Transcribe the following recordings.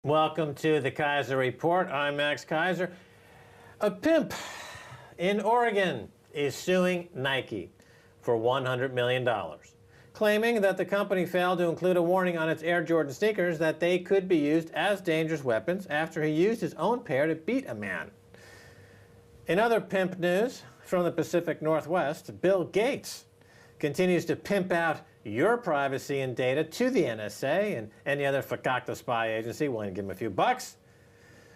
Welcome to the Keiser Report. I'm Max Keiser. A pimp in Oregon is suing Nike for $100 million, claiming that the company failed to include a warning on its Air Jordan sneakers that they could be used as dangerous weapons after he used his own pair to beat a man. In other pimp news from the Pacific Northwest, Bill Gates continues to pimp out your privacy and data to the NSA and any other fakakta spy agency willing to give him a few bucks.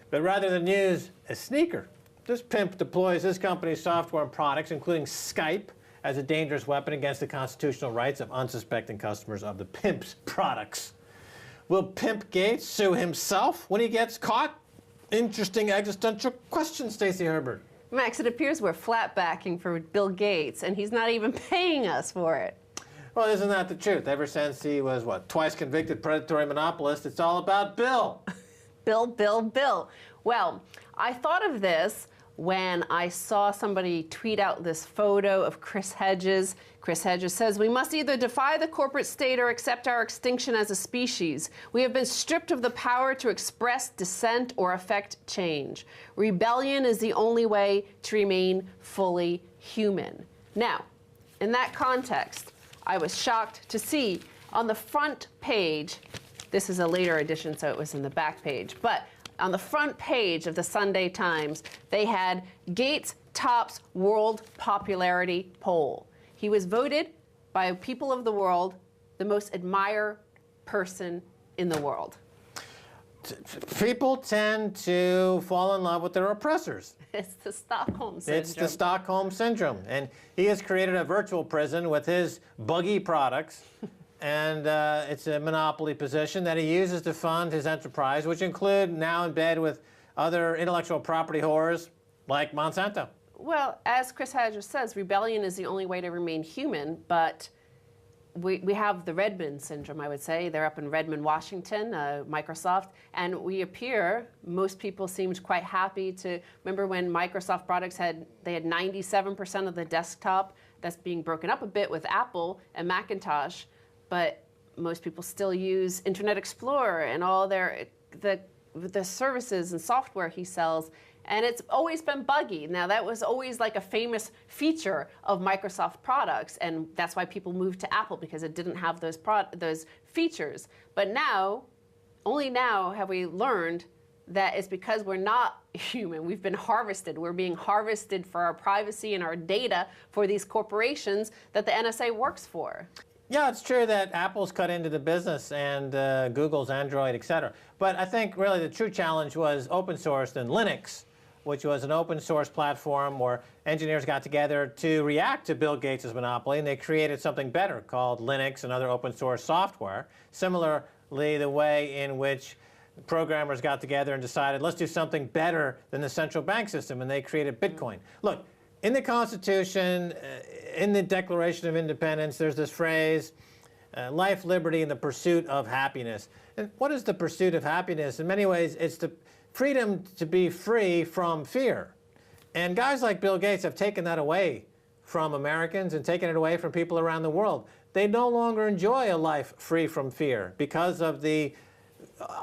But rather than use a sneaker, this pimp deploys his company's software and products, including Skype, as a dangerous weapon against the constitutional rights of unsuspecting customers of the pimp's products. Will Pimp Gates sue himself when he gets caught? Interesting existential question, Stacy Herbert. Max, it appears we're flat backing for Bill Gates, and he's not even paying us for it. Well, isn't that the truth? Ever since he was, twice convicted predatory monopolist, it's all about Bill. Bill. Well, I thought of this when I saw somebody tweet out this photo of Chris Hedges. Chris Hedges says, "We must either defy the corporate state or accept our extinction as a species. We have been stripped of the power to express dissent or affect change. Rebellion is the only way to remain fully human." Now, in that context, I was shocked to see on the front page, this is a later edition, so it was in the back page, but on the front page of the Sunday Times, they had Gates tops world popularity poll. He was voted by people of the world the most admired person in the world. People tend to fall in love with their oppressors. It's the Stockholm Syndrome. It's the Stockholm Syndrome. And he has created a virtual prison with his buggy products. And it's a monopoly position that he uses to fund his enterprise, which include now in bed with other intellectual property whores like Monsanto. Well, as Chris Hedges says, rebellion is the only way to remain human, but we have the Redmond syndrome, I would say. They're up in Redmond, Washington, Microsoft, and we appear, most people seemed quite happy to, remember when Microsoft products they had 97% of the desktop. That's being broken up a bit with Apple and Macintosh, but most people still use Internet Explorer and all the services and software he sells, and it's always been buggy. Now, that was always like a famous feature of Microsoft products, and that's why people moved to Apple, because it didn't have those features. But now, only now have we learned that it's because we're not human. We've been harvested. We're being harvested for our privacy and our data for these corporations that the NSA works for. Yeah, it's true that Apple's cut into the business and Google's Android, etc. But I think really the true challenge was open sourced and Linux, which was an open source platform where engineers got together to react to Bill Gates' monopoly, and they created something better called Linux and other open source software. Similarly, the way in which programmers got together and decided, let's do something better than the central bank system, and they created Bitcoin. Look, in the Constitution, in the Declaration of Independence, there's this phrase, life, liberty, and the pursuit of happiness. And what is the pursuit of happiness? In many ways, it's the freedom to be free from fear. And guys like Bill Gates have taken that away from Americans and taken it away from people around the world. They no longer enjoy a life free from fear because of the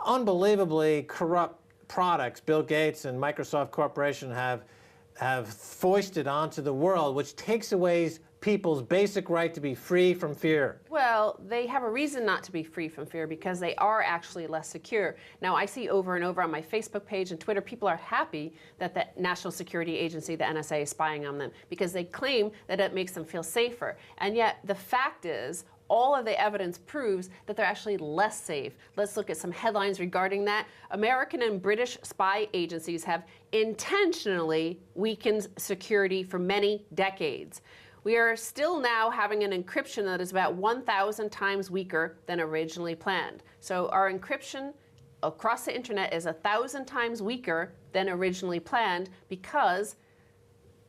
unbelievably corrupt products Bill Gates and Microsoft Corporation have foisted onto the world, which takes away people's basic right to be free from fear. Well, they have a reason not to be free from fear because they are actually less secure. Now, I see over and over on my Facebook page and Twitter, people are happy that the National Security Agency, the NSA, is spying on them because they claim that it makes them feel safer. And yet, the fact is, all of the evidence proves that they're actually less safe. Let's look at some headlines regarding that. American and British spy agencies have intentionally weakened security for many decades. We are still now having an encryption that is about 1,000 times weaker than originally planned. So our encryption across the internet is 1,000 times weaker than originally planned because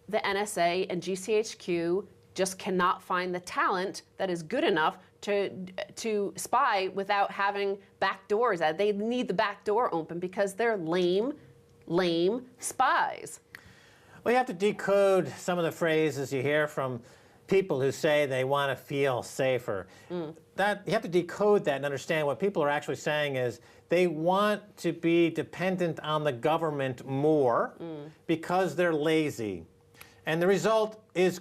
the NSA and GCHQ just cannot find the talent that is good enough to spy without having backdoors. They need the back door open because they're lame spies. Well, you have to decode some of the phrases you hear from people who say they want to feel safer. you have to decode that and understand what people are actually saying is they want to be dependent on the government more because they're lazy. And the result is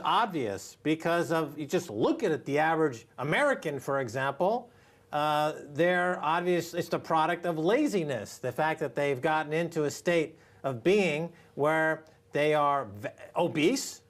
obvious because of, you just look at it, the average American, for example, it's the product of laziness. The fact that they've gotten into a state of being where they are obese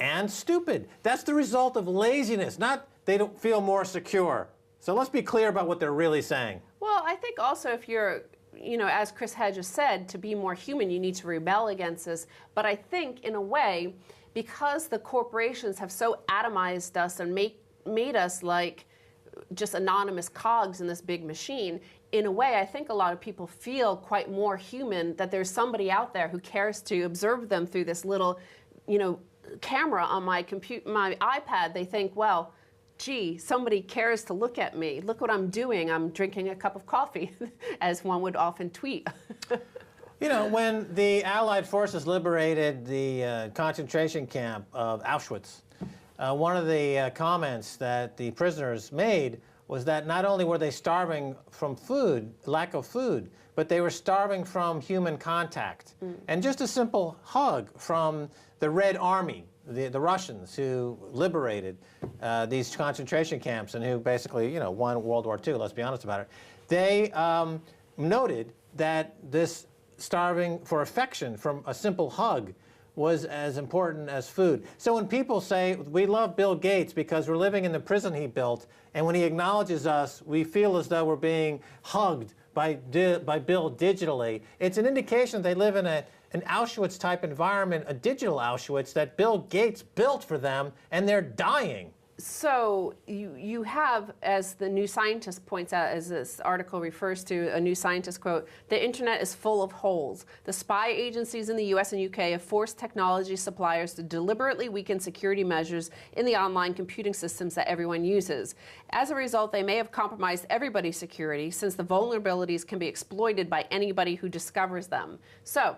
and stupid. That's the result of laziness, not they don't feel more secure. So let's be clear about what they're really saying. Well, I think also if you're, as Chris had just said, to be more human, you need to rebel against this. But I think, in a way, because the corporations have so atomized us and made us like just anonymous cogs in this big machine, in a way, I think a lot of people feel quite more human, that there's somebody out there who cares to observe them through this little, camera on my iPad. They think, well, gee, somebody cares to look at me. Look what I'm doing. I'm drinking a cup of coffee, as one would often tweet. When the Allied forces liberated the concentration camp of Auschwitz, one of the comments that the prisoners made was that not only were they starving from food, lack of food, but they were starving from human contact. And just a simple hug from the Red Army, the Russians who liberated these concentration camps and who basically, won World War II, let's be honest about it. They noted that this starving for affection from a simple hug was as important as food. So when people say, we love Bill Gates because we're living in the prison he built, and when he acknowledges us, we feel as though we're being hugged by Bill digitally, it's an indication they live in an Auschwitz-type environment, a digital Auschwitz that Bill Gates built for them, and they're dying. So you have, as the New Scientist points out, as this article refers to, a New Scientist quote, the internet is full of holes. The spy agencies in the US and UK have forced technology suppliers to deliberately weaken security measures in the online computing systems that everyone uses. As a result, they may have compromised everybody's security, since the vulnerabilities can be exploited by anybody who discovers them. So,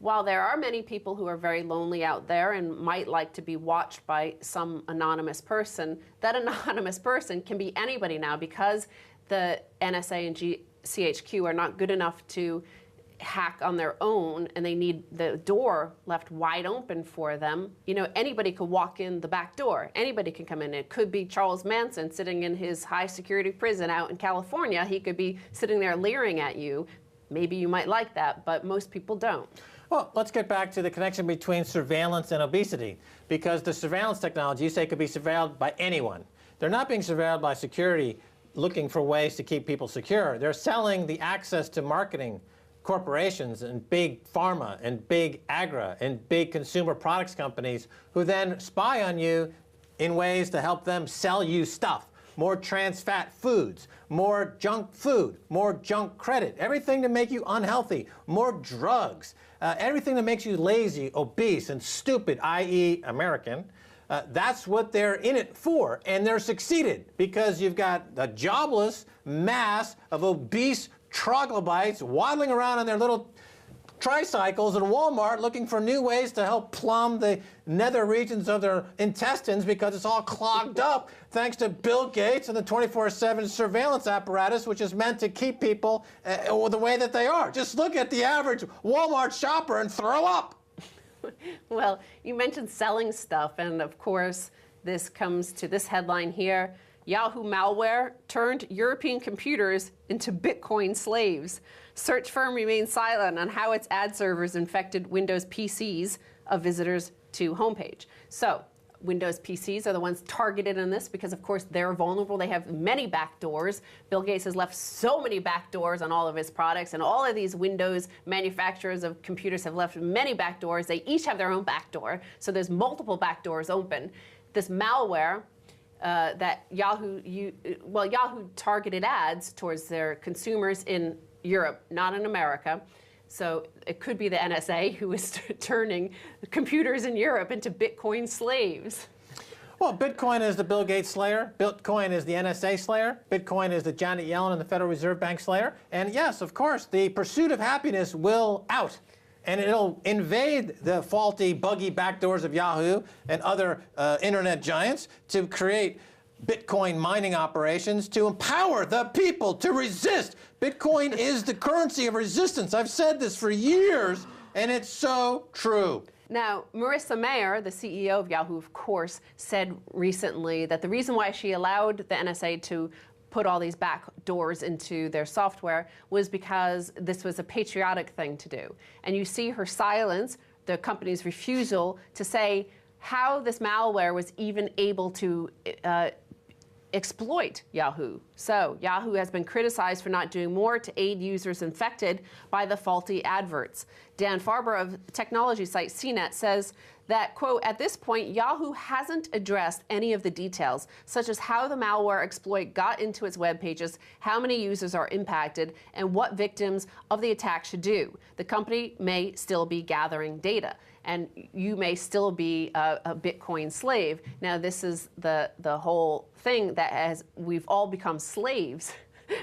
while there are many people who are very lonely out there and might like to be watched by some anonymous person, that anonymous person can be anybody now, because the NSA and GCHQ are not good enough to hack on their own, and they need the door left wide open for them. Anybody could walk in the back door. Anybody can come in. It could be Charles Manson sitting in his high security prison out in California. He could be sitting there leering at you. Maybe you might like that, but most people don't. Well, let's get back to the connection between surveillance and obesity, because the surveillance technology, you say, could be surveilled by anyone. They're not being surveilled by security looking for ways to keep people secure. They're selling the access to marketing corporations and big pharma and big agri and big consumer products companies who then spy on you in ways to help them sell you stuff. More trans fat foods, more junk food, more junk credit, everything to make you unhealthy, more drugs. Everything that makes you lazy, obese, and stupid, i.e. American, that's what they're in it for. And they're succeeded because you've got a jobless mass of obese troglodytes waddling around on their little tricycles in Walmart looking for new ways to help plumb the nether regions of their intestines because it's all clogged up thanks to Bill Gates and the 24/7 surveillance apparatus, which is meant to keep people the way that they are. Just look at the average Walmart shopper and throw up. Well, you mentioned selling stuff, and of course, this comes to this headline here. Yahoo malware turned European computers into Bitcoin slaves. Search firm remains silent on how its ad servers infected Windows PCs of visitors to homepage. So Windows PCs are the ones targeted in this because, of course, they're vulnerable. They have many backdoors. Bill Gates has left so many backdoors on all of his products, and all of these Windows manufacturers of computers have left many backdoors. They each have their own backdoor, so there's multiple backdoors open. This malware that Yahoo targeted ads towards their consumers in Europe, not in America. So it could be the NSA who is turning computers in Europe into Bitcoin slaves. Well, Bitcoin is the Bill Gates slayer. Bitcoin is the NSA slayer. Bitcoin is the Janet Yellen and the Federal Reserve Bank slayer. And yes, of course, the pursuit of happiness will out. And it'll invade the faulty, buggy backdoors of Yahoo and other internet giants to create Bitcoin mining operations to empower the people to resist. Bitcoin is the currency of resistance. I've said this for years, and it's so true. Now, Marissa Mayer, the CEO of Yahoo, of course, said recently that the reason why she allowed the NSA to put all these backdoors into their software was because this was a patriotic thing to do. And you see her silence, the company's refusal to say how this malware was even able to exploit Yahoo. So Yahoo has been criticized for not doing more to aid users infected by the faulty adverts. Dan Farber of technology site CNET says that, quote, at this point, Yahoo hasn't addressed any of the details, such as how the malware exploit got into its web pages, how many users are impacted, and what victims of the attack should do. The company may still be gathering data, and you may still be a Bitcoin slave. Now, this is the whole thing that we've all become slaves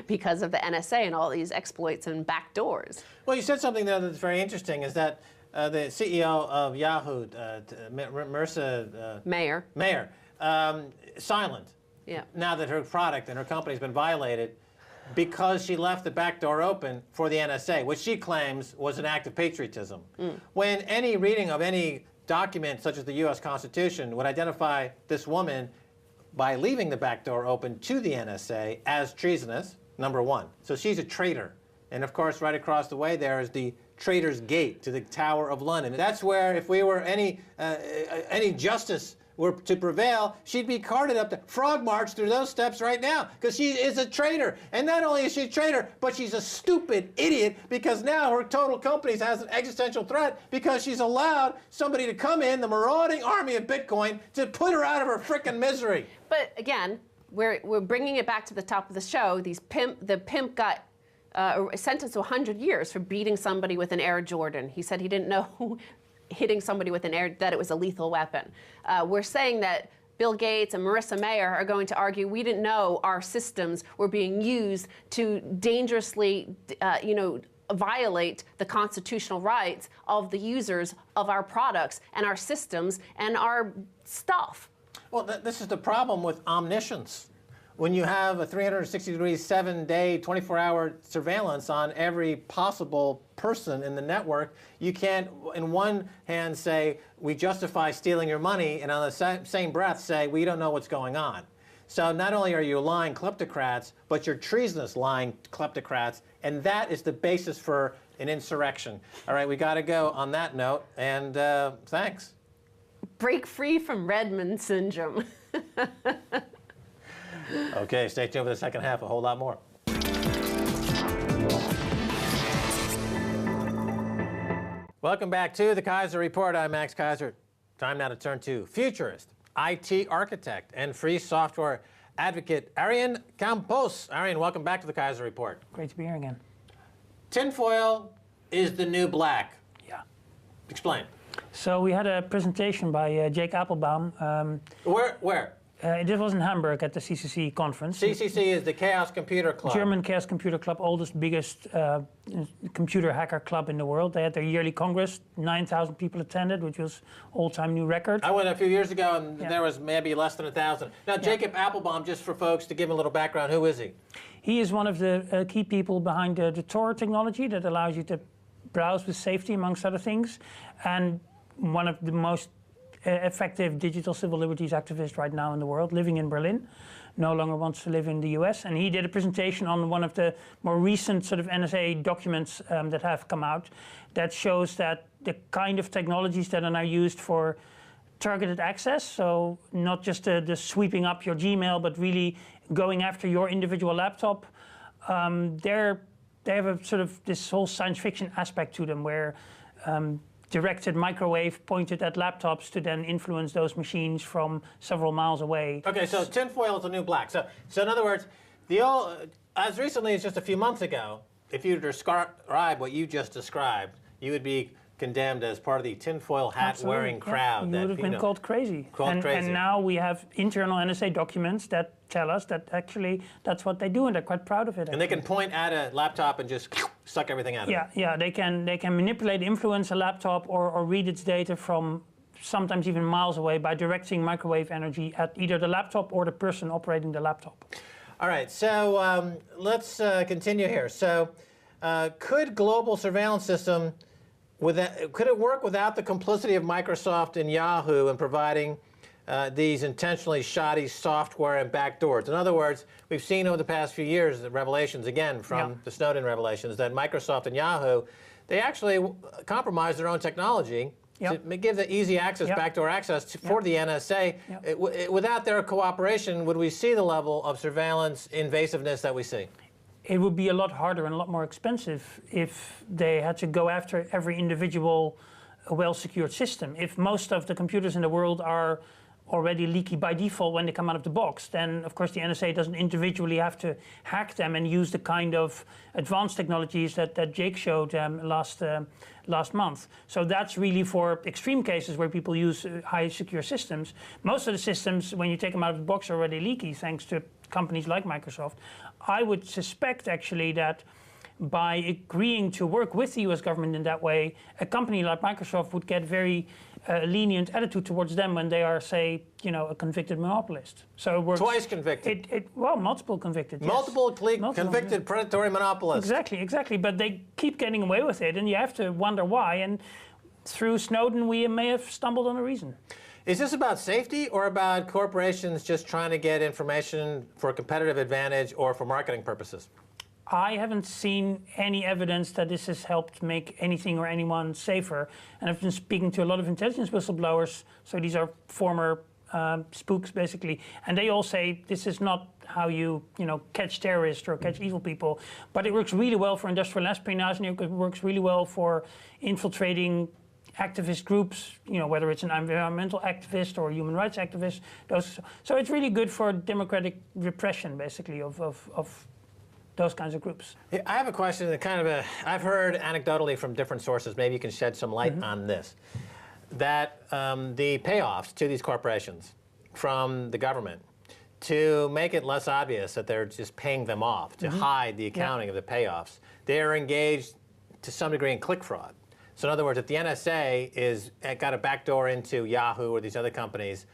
because of the NSA and all these exploits and backdoors. Well, you said something there that's very interesting, is that the CEO of Yahoo, Marissa Mayer, silent. Yeah. Now that her product and her company's been violated because she left the back door open for the NSA, which she claims was an act of patriotism. When any reading of any document, such as the U.S. Constitution, would identify this woman by leaving the back door open to the NSA as treasonous, number one. So she's a traitor. And of course, right across the way there is the Traitor's Gate to the Tower of London. That's where, if we were any justice were to prevail, she'd be carted up the frog march through those steps right now, because she is a traitor. And not only is she a traitor, but she's a stupid idiot, because now her total company has an existential threat because she's allowed somebody to come in, the marauding army of Bitcoin, to put her out of her frickin' misery. But again, we're bringing it back to the top of the show. The pimp got sentenced to 100 years for beating somebody with an Air Jordan. He said he didn't know hitting somebody with that it was a lethal weapon. We're saying that Bill Gates and Marissa Mayer are going to argue we didn't know our systems were being used to dangerously, violate the constitutional rights of the users of our products and our systems and our stuff. Well, this is the problem with omniscience. When you have a 360-degree, 7-day, 24-hour surveillance on every possible person in the network, you can't, in one hand, say, we justify stealing your money, and on the same breath say, we don't know what's going on. So not only are you lying kleptocrats, but you're treasonous lying kleptocrats, and that is the basis for an insurrection. All right, we got to go on that note, and thanks. Break free from Redmond syndrome. Okay, stay tuned for the second half, a whole lot more. Welcome back to the Keiser Report. I'm Max Keiser. Time now to turn to futurist, IT architect, and free software advocate, Arjen Kamphuis. Arjen, welcome back to the Keiser Report. Great to be here again. Tinfoil is the new black. Yeah. Explain. So we had a presentation by Jake Appelbaum. Where? This was in Hamburg at the CCC conference. CCC is the Chaos Computer Club. German Chaos Computer Club, oldest, biggest computer hacker club in the world. They had their yearly congress. 9,000 people attended, which was all-time new record. I went a few years ago, and there was maybe less than 1,000. Now, Jacob Appelbaum, just for folks to give him a little background, who is he? He is one of the key people behind the Tor technology that allows you to browse with safety, amongst other things, and one of the most effective digital civil liberties activist right now in the world, living in Berlin, no longer wants to live in the US. And he did a presentation on one of the more recent sort of NSA documents that have come out that shows that the kind of technologies that are now used for targeted access, so not just the sweeping up your Gmail, but really going after your individual laptop, they have a sort of this whole science fiction aspect to them where directed microwave pointed at laptops to then influence those machines from several miles away. Okay, so tinfoil is the new black. So in other words, as recently as just a few months ago, if you describe what you just described, you would be condemned as part of the tinfoil hat-wearing crowd. You would have been called crazy. And now we have internal NSA documents that tell us that actually that's what they do, and they're quite proud of it. And they can point at a laptop and just suck everything out of it. Yeah, they can manipulate, influence a laptop, or read its data from sometimes even miles away, by directing microwave energy at either the laptop or the person operating the laptop. All right, so let's continue here. So could global surveillance system, could it work without the complicity of Microsoft and Yahoo in providing these intentionally shoddy software and backdoors? In other words, we've seen over the past few years the revelations, again, from the Snowden revelations, that Microsoft and Yahoo, they actually compromise their own technology to give the easy access, backdoor access for the NSA. Without their cooperation, would we see the level of surveillance invasiveness that we see? It would be a lot harder and a lot more expensive if they had to go after every individual well-secured system. If most of the computers in the world are already leaky by default when they come out of the box, then of course the NSA doesn't individually have to hack them and use the kind of advanced technologies that Jake showed last month. So that's really for extreme cases where people use high secure systems. Most of the systems, when you take them out of the box, are already leaky thanks to companies like Microsoft. I would suspect actually that by agreeing to work with the US government in that way, a company like Microsoft would get very lenient attitude towards them when they are, say, a convicted monopolist. So it works. Twice convicted. Well, multiple convicted. Multiple convicted predatory monopolists. Exactly. But they keep getting away with it, and you have to wonder why. And through Snowden, we may have stumbled on a reason. Is this about safety or about corporations just trying to get information for competitive advantage or for marketing purposes? I haven't seen any evidence that this has helped make anything or anyone safer. And I've been speaking to a lot of intelligence whistleblowers, so these are former spooks basically, and they all say this is not how you catch terrorists or catch evil people, but it works really well for industrial espionage, and it works really well for infiltrating activist groups, whether it's an environmental activist or a human rights activist. So it's really good for democratic repression, basically, of those kinds of groups. I have a question that I've heard anecdotally from different sources, maybe you can shed some light on this, that the payoffs to these corporations from the government to make it less obvious that they're just paying them off, to hide the accounting of the payoffs, they're engaged to some degree in click fraud. So in other words, if the NSA got a backdoor into Yahoo or these other companies,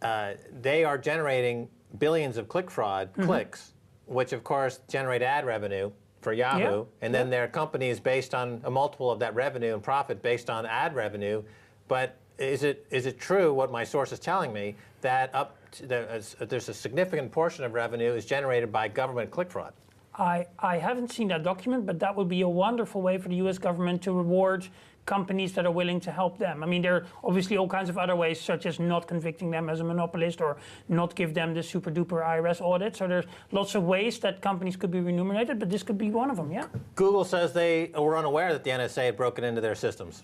they are generating billions of click fraud clicks, which of course generate ad revenue for Yahoo, and then their company is based on a multiple of that revenue and profit based on ad revenue. But is it true what my source is telling me that there's a significant portion of revenue is generated by government click fraud? I haven't seen that document, but that would be a wonderful way for the US government to reward companies that are willing to help them. I mean, there are obviously all kinds of other ways, such as not convicting them as a monopolist or not give them the super duper IRS audit. So there's lots of ways that companies could be remunerated, but this could be one of them, yeah. Google says they were unaware that the NSA had broken into their systems.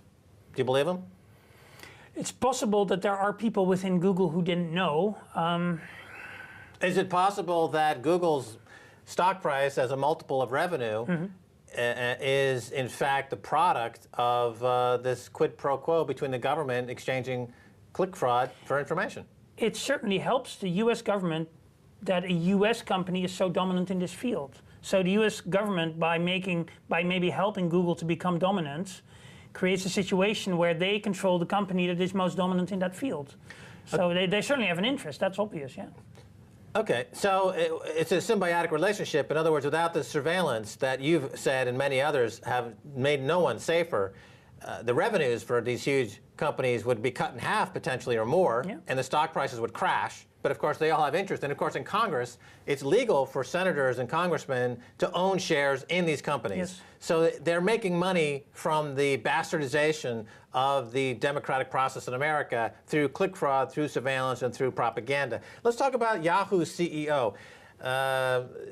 Do you believe them? It's possible that there are people within Google who didn't know. Is it possible that Google's stock price as a multiple of revenue is in fact the product of this quid pro quo between the government exchanging click fraud for information? It certainly helps the US government that a US company is so dominant in this field. So the US government, by maybe helping Google to become dominant, creates a situation where they control the company that is most dominant in that field. So they certainly have an interest, that's obvious, yeah. Okay, so it's a symbiotic relationship. In other words, without the surveillance that you've said and many others have made no one safer, the revenues for these huge companies would be cut in half potentially or more, and the stock prices would crash. But of course, they all have interest. And of course, in Congress, it's legal for senators and congressmen to own shares in these companies. Yes. So they're making money from the bastardization of the democratic process in America through click fraud, through surveillance, and through propaganda. Let's talk about Yahoo's CEO.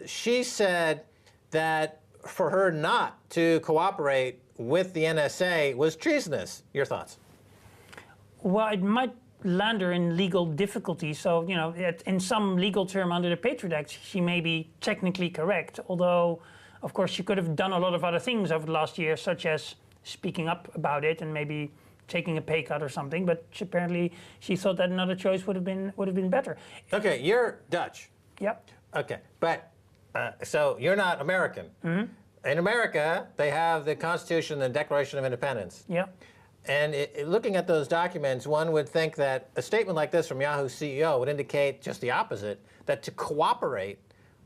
She said that for her not to cooperate with the NSA was treasonous. Your thoughts? Well, it might land her in legal difficulty. So, in some legal term under the Patriot Act, she may be technically correct. Although, of course, she could have done a lot of other things over the last year, such as speaking up about it and maybe taking a pay cut or something. But apparently, she thought that another choice would have been better. Okay, you're Dutch. Yep. Okay, but so you're not American. In America, they have the Constitution and the Declaration of Independence. Yeah. Looking at those documents, one would think that a statement like this from Yahoo's CEO would indicate just the opposite, that to cooperate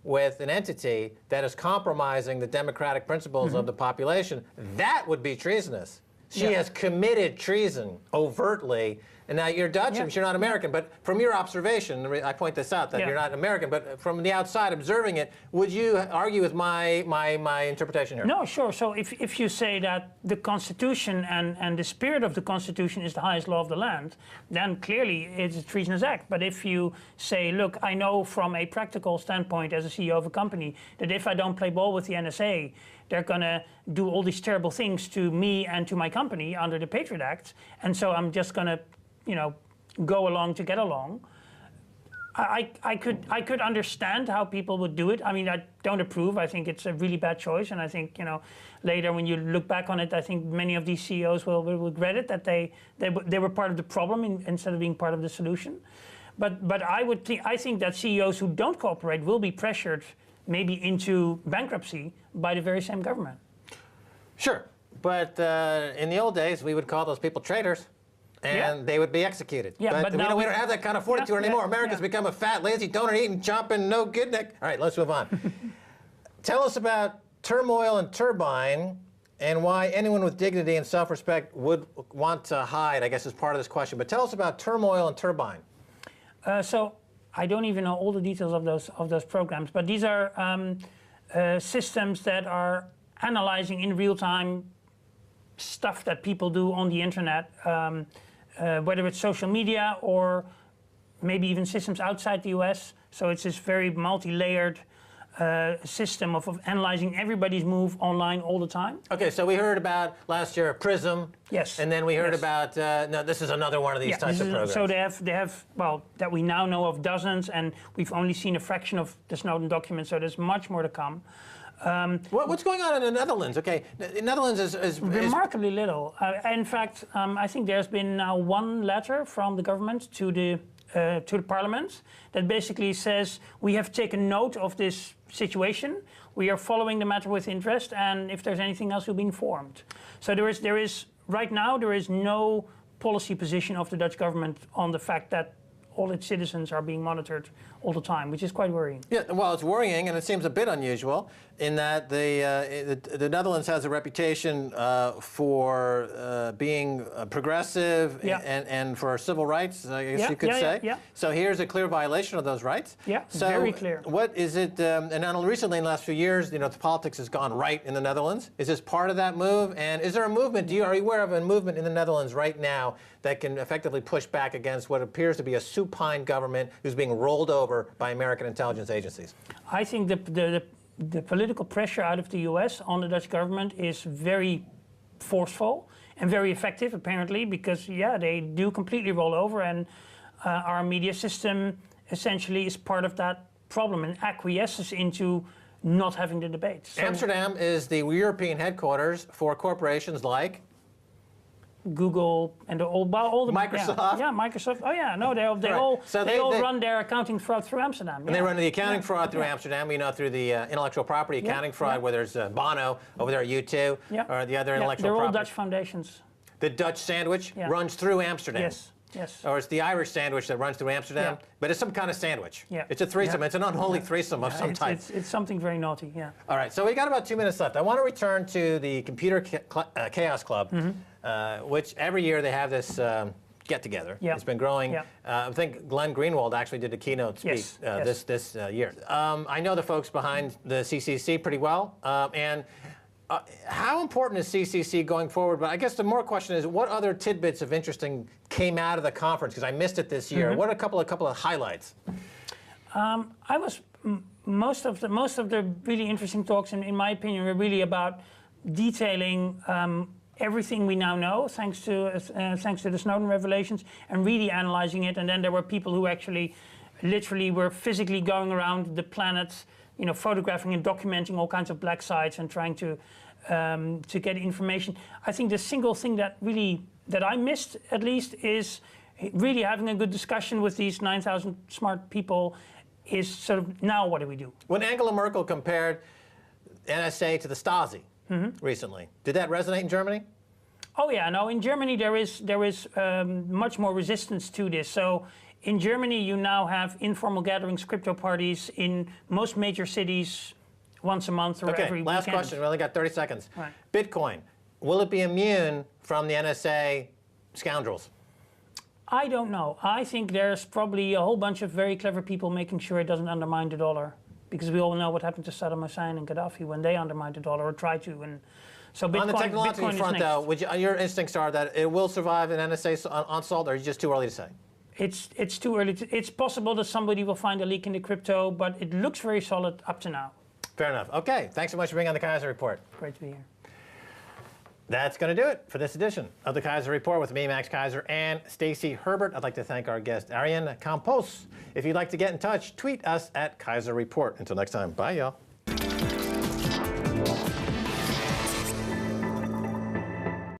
with an entity that is compromising the democratic principles of the population, that would be treasonous. She has committed treason overtly. And now you're Dutch, and you're not American, but from your observation, I point this out, that you're not American, but from the outside observing it, would you argue with my interpretation here? No, sure. So if you say that the Constitution and the spirit of the Constitution is the highest law of the land, then clearly it's a treasonous act. But if you say, look, I know from a practical standpoint as a CEO of a company that if I don't play ball with the NSA, they're going to do all these terrible things to me and to my company under the Patriot Act, and so I'm just going to go along to get along. I could understand how people would do it. I mean, I don't approve. I think it's a really bad choice, and I think later when you look back on it, I think many of these CEOs will regret it that they were part of the problem instead of being part of the solution. But I think that CEOs who don't cooperate will be pressured maybe into bankruptcy by the very same government. Sure, but in the old days, we would call those people traitors. And they would be executed. Yeah, but we don't have that kind of fortitude anymore. America's become a fat, lazy, donut-eating, chomping, no good neck. All right, let's move on. Tell us about turmoil and turbine and why anyone with dignity and self-respect would want to hide, I guess, is part of this question. But tell us about turmoil and turbine. So I don't even know all the details of those programs, but these are systems that are analyzing in real time stuff that people do on the internet. Whether it's social media or maybe even systems outside the US. So it's this very multi-layered system of analyzing everybody's move online all the time. Okay, so we heard about last year Prism. Yes. And then we heard about, no, this is another one of these types of programs. So they have, well, that we now know of dozens, and we've only seen a fraction of the Snowden documents, so there's much more to come. What's going on in the Netherlands? Okay, the Netherlands is remarkably little. In fact, I think there's been now one letter from the government to the parliament that basically says we have taken note of this situation. We are following the matter with interest, and if there's anything else, we'll be informed. So there is right now there is no policy position of the Dutch government on the fact that all its citizens are being monitored all the time, which is quite worrying. Yeah, well, it's worrying, and it seems a bit unusual in that the Netherlands has a reputation for being progressive and for civil rights, I guess you could say. Yeah. So here's a clear violation of those rights. Yeah, so very clear. What is it, and now recently in the last few years, the politics has gone right in the Netherlands. Is this part of that move? And is there a movement, are you aware of a movement in the Netherlands right now that can effectively push back against what appears to be a supine government who's being rolled over by American intelligence agencies? I think the political pressure out of the US on the Dutch government is very forceful and very effective, apparently, because, they do completely roll over, and our media system essentially is part of that problem and acquiesces into not having the debate. So Amsterdam is the European headquarters for corporations like Google and all the Microsoft. Yeah, Microsoft. Oh yeah, no, they all run their accounting fraud through Amsterdam. And they run the accounting fraud through Amsterdam. Through the intellectual property accounting fraud, where there's Bono over there at U2 or the other intellectual they're property. all Dutch foundations. The Dutch sandwich runs through Amsterdam. Yes. Or it's the Irish sandwich that runs through Amsterdam, but it's some kind of sandwich. Yeah. It's a threesome. It's an unholy threesome of some type. It's something very naughty. Yeah. All right. So we got about 2 minutes left. I want to return to the Computer Chaos Club, which every year they have this get together. Yeah. It's been growing. Yeah. I think Glenn Greenwald actually did a keynote speak this year. I know the folks behind the CCC pretty well, and how important is CCC going forward? But I guess the more question is, what other tidbits of interesting came out of the conference? Because I missed it this year. What are a couple of highlights? Most of the really interesting talks, in my opinion, were really about detailing everything we now know, thanks to the Snowden revelations, and really analyzing it. And then there were people who actually, literally, were physically going around the planet, photographing and documenting all kinds of black sites and trying to get information. I think the single thing that I missed, at least, is really having a good discussion with these 9,000 smart people. Is sort of, now what do we do? When Angela Merkel compared NSA to the Stasi recently, did that resonate in Germany? Oh yeah, no. In Germany, there is much more resistance to this. So in Germany, you now have informal gatherings, crypto parties in most major cities once a month or every weekend. Last question. We only got 30 seconds. Right. Bitcoin, will it be immune from the NSA scoundrels? I don't know. I think there's probably a whole bunch of very clever people making sure it doesn't undermine the dollar, because we all know what happened to Saddam Hussein and Gaddafi when they undermined the dollar or tried to. And so Bitcoin, On the technological Bitcoin front, though, your instincts are that it will survive an NSA onslaught, or is it just too early to say? It's too early. It's possible that somebody will find a leak in the crypto, but it looks very solid up to now. Fair enough. Okay, thanks so much for being on the Keiser Report. Great to be here. That's going to do it for this edition of the Keiser Report with me, Max Keiser, and Stacy Herbert. I'd like to thank our guest, Arjen Kamphuis. If you'd like to get in touch, tweet us at Keiser Report. Until next time, bye, y'all.